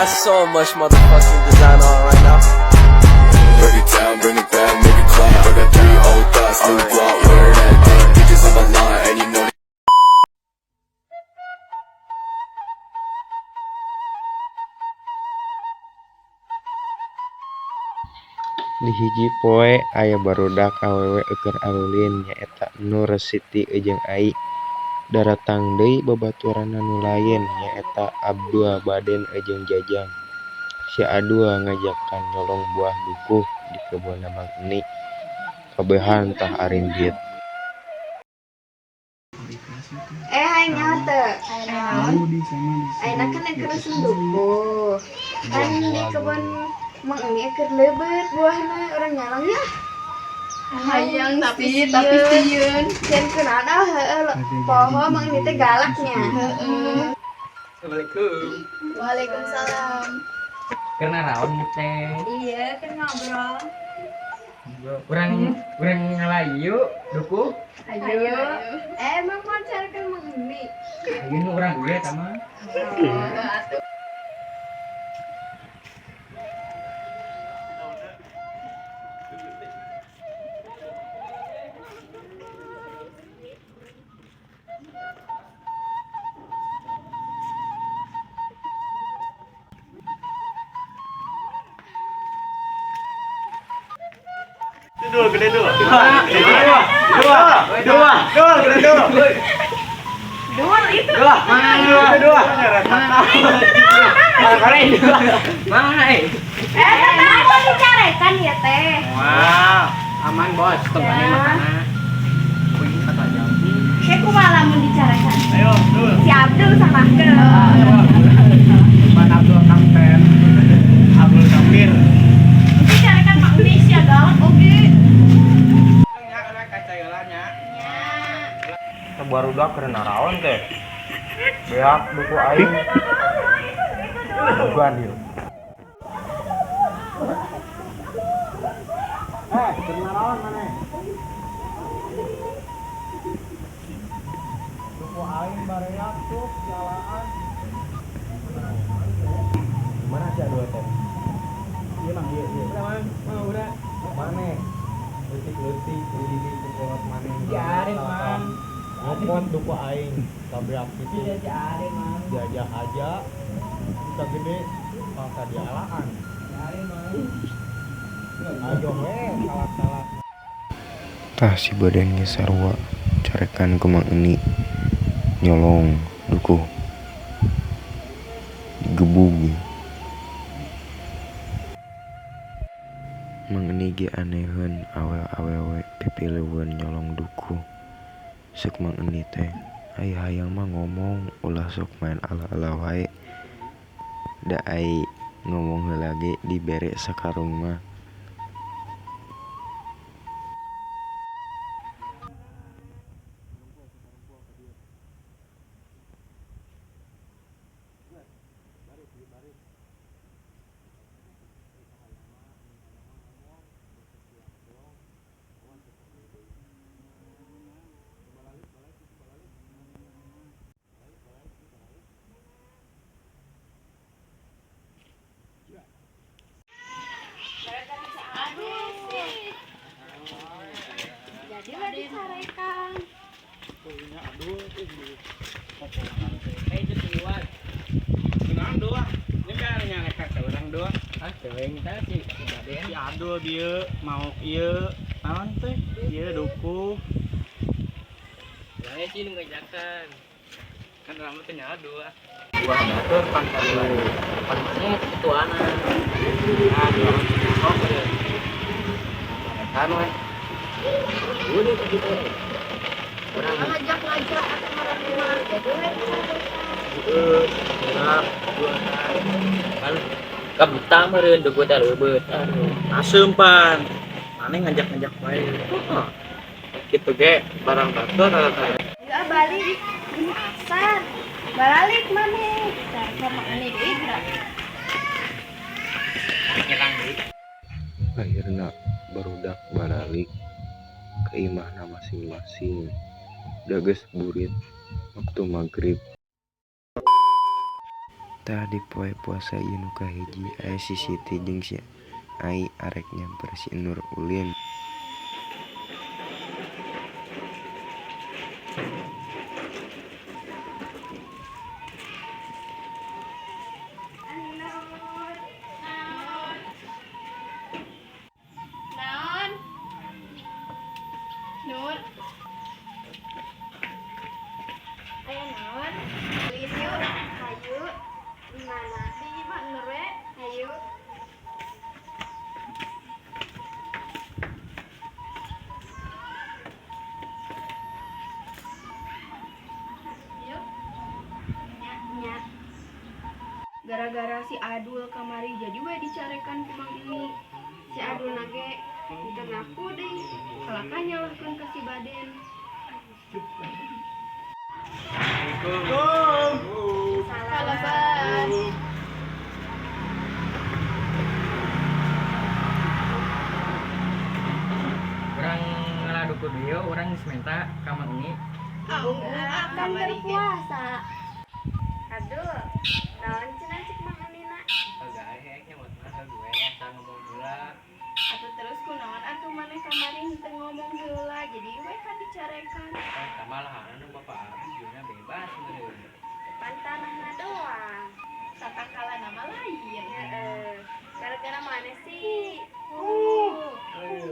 got so much motherfucking design on right now. Break it down, bring it back, make it clap. I got 3 old thoughts, new block, where that day. Bitches on my line, and you know. Di hiji poe aya barudak awewe keur alulin nyaeta Nur Siti jeung Ai. Daratang deui babaturanna nu lain nyaeta Abdul Baden jeung Jajang. Si Adua ngajakan nyolong buah dukuh di kebonna Mang Eni. Kabehan tah aringgit. Hai nyata, ayeuna kan keur dukuh. Kan di kebun Mang Eni keur leubet buahna urang nyalong ya. Hayang tapi sieun. Cenah kenada heueuh poho Mang Eni teh galaknya. Assalamualaikum. Waalaikumsalam. Karena raon teh. Iya, kan ngobrol. Urang ngalayu dukuh. Ayo. Emang pacar kan Mang Eni. Ayeuna nu urang gue eta mah. Atuh. Dua, gede dua. Dua, Gede dua. Dua itu. Dua. Mana? Kenapa dicarekan ya teh? Wow, aman bos, tempatnya makanan. Kayak kumaha lamun dicarekan. Ayo, dua. Si Abdul sama Abdul. Mana Abdul Kapten? Abdul Kafir. Dicarekan Mang Eni sia galak oge. Barudak keur naraon teh. Beak duku aing. Bukan ieu. Keur naraon maneh? Duku aing bareak tuh jalaan. Mana si Adua teh? Ieu mah ieu. Udah. Mane? Leutik-leutik di kolot mane. Diarin, Mang. Ngomong duku aing tabrak gitu. Diarin, Mang. Jajah aja. Kita gede mangsa dialaan. Diarin, Mang. Ayo we salah-salah. Tah si badan ge sarua carekan ku Mang Eni nyolong dukuh. Digebug. Mang Eni ge aneheun awewe pipileueun nyolong dukuh. Sok Mang Eni teh aya hayang mah ngomong ulah sok main ala-ala wae. Da ai ngomong heula ge dibere sakarung mah. Jadilah dicarekan. Urang dua. Ini kan nyalekak ka urang dua. Cewek teh si Si Abdul dieu mau ieu naon teh? Ieu dukuh. Saya sih ngajakan. Kan rambut teh nya dua. Buah batur pan dua. Pan mana itu anak. Ah, dua. Oh, bener. Kan we. Udah gitu. Orang Ngajak-ngajak atau marah-marah jadi kan kabuta meureun dukuh teh leubeut. Aseup pan. Maneh ngajak-ngajak wae. Kitu ge barang batur rata. ya balik di asar. Balik maneh. Carekan Mang Eni deui geura. Nyerang deui. Akhirna barudak balik ke imahna masing-masing. Da geus burit waktu maghrib. Tah di poe puasa ieu nu kahiji aya si Siti jeung si Ai arek nyamper si Nur ulin. Naon? Nur. Aya naon? Lihat yuk. Hayu. Mana? Di mana Nur we? Hayu. Yuk. Nya. Gara-gara si Adul kamari jadi we dicarekan ku Mang ini. Si Adul nage kita ngaku deh kalahkan nyalahkan ke si Baden. Salah Ban. Orang ngaladu ku dieu, orang geus menta ka Mang ini. Akan berpuasa. Adul, naon cenah cik Mang Anina? Agak heknya buat mah gue asal ngomong heula. Atuh terus kunaon atuh maneh kamari henteu ngomong heula jadi we kan dicarekan. Kamalahan anu Bapak Abi juga bebas meureun. Pantanahna doang. Satakala nama lain. Gara-gara maneh sih.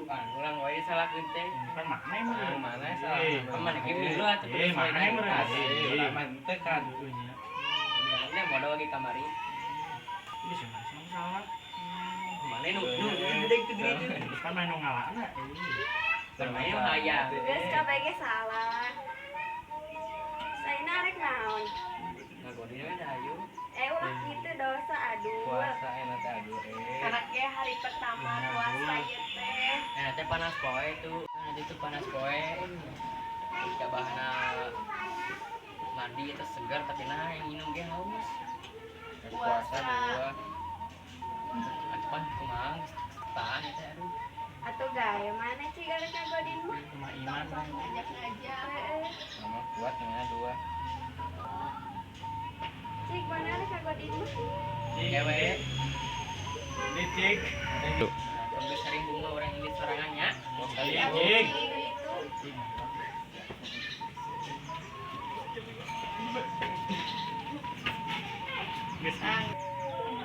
Pan ulang wae salah geunteng. Kan mana Mana salah? Paman ge dulu atuh. mana yang berhasil? Lama teh kan dulunya. Ini modal lagi kamari. Ini sama salah. Mana nu gede gede. Kan main ngalana. Bermain hayang. Geus kabeh salah. Saina arek naon? Ngagodina we dahayu. Ulah kitu dosa Adul. Puasa enak teh aduh Karena ge hari pertama puasa ieu teh. Enak teh panas poe tuh. Nanti tuh panas poe. Kabahna mandi itu segar tapi nah yang minum ge haus. Puasa dua. Apa kumang tahan teh aduh. Atuh gawe mana sih gara ngagodin mah? Cuma iman. Ngajak-ngajak. Mama kuat nya dua. Cik mana rek ngagodin mah? Ya we. Dicik. Tunggu sering bunga orang ini sorangannya. Kali Atuh, cik. itu.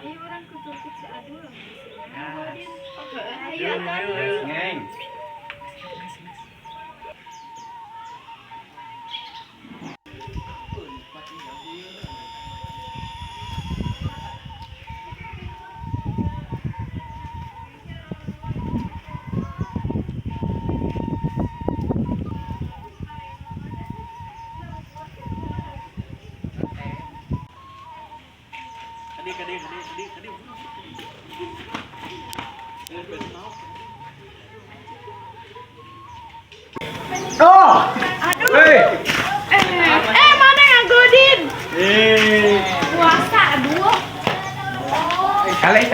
Ini orang kutur si Adul. Ngagodin. Ayo kan. Ngeng. Mana ngagodin? Puasa Adul. Eling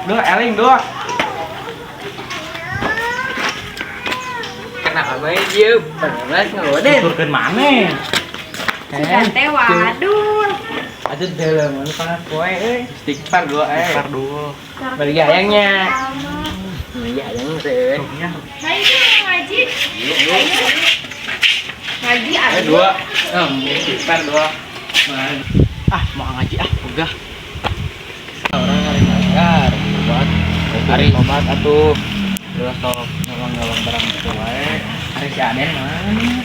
dua eling dua. Kenapa bae dieu? Beres ngagodin. Turkeun mana? Teh waduh. Atuh deuleumeuh panas poe euy. Istighfar dua Par dulu. Bagi ayangnya. Bagi ayang teh. Hai ngaji. Ngaji Adul. Dua. Istighfar dua. Ah, mau ngaji ah, ogah. Orang hari magar buat hari Obat atuh. terus sok nyolong barang itu wae. Hari si Aden mah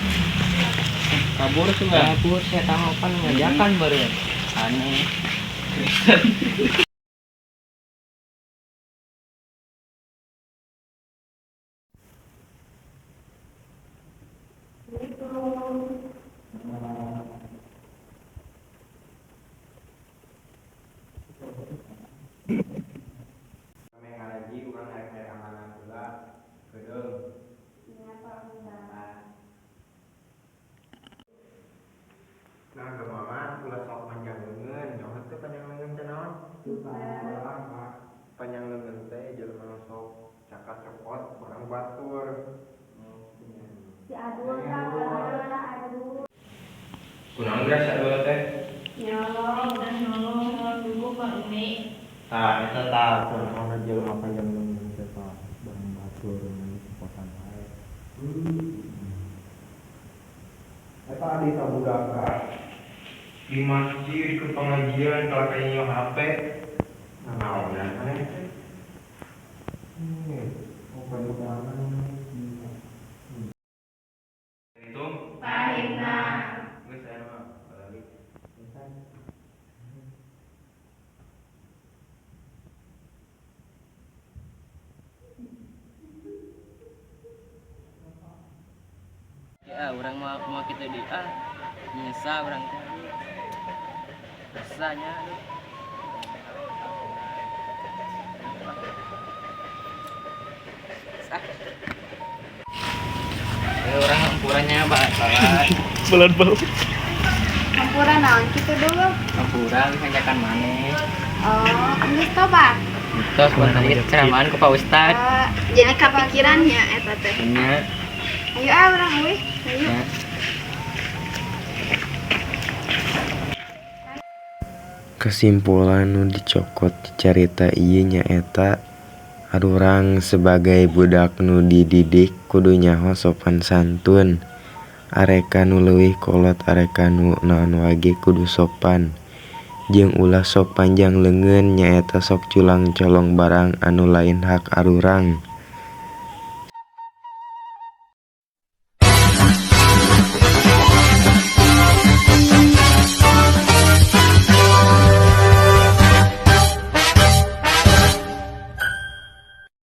kabur tuh nggak? Kabur saya tahu apa ngajakan baru. Aneh. Kami ngaji urang arek mere amanah heula kedeung. Nah, gemaman ulah sok panjang leungeun, nyaho teh panjang leungeun teh naon? Panjang leungeun teh jelema sok cakat repot kurang batur. Si Adul kan Adul. Kunaon geus sadueu teh? Nyolong dan nyolong Tah eta tah contohna jelema panjang teh tah bareng batur nu posan wae. Eta adi sabudaka di masjid ke pengajian kalau kayaknya HP naon aneh teh. Itu Pahitna. geus saya mah balik. Ya orang mau kita di nyesa orang teh rasanya aduh. Orang ampurannya balat Balat. Hampura naon kitu dulu. ampuran ngajakan maneh Oh, geus tobat. terus tadi ceramahan ke Pak Ustad Jadi kepikirannya eta teh. nya Ayo urang euy. Ayo. ya. Kesimpulan nu dicokot di carita ieu nyaeta arurang sebagai budak nu dididik kudu nyaho sopan santun. Areka nu leuwih kolot areka nu naon wage kudu sopan. Jeung ulah sok panjang leungeun nyaeta sok culang colong barang anu lain hak arurang.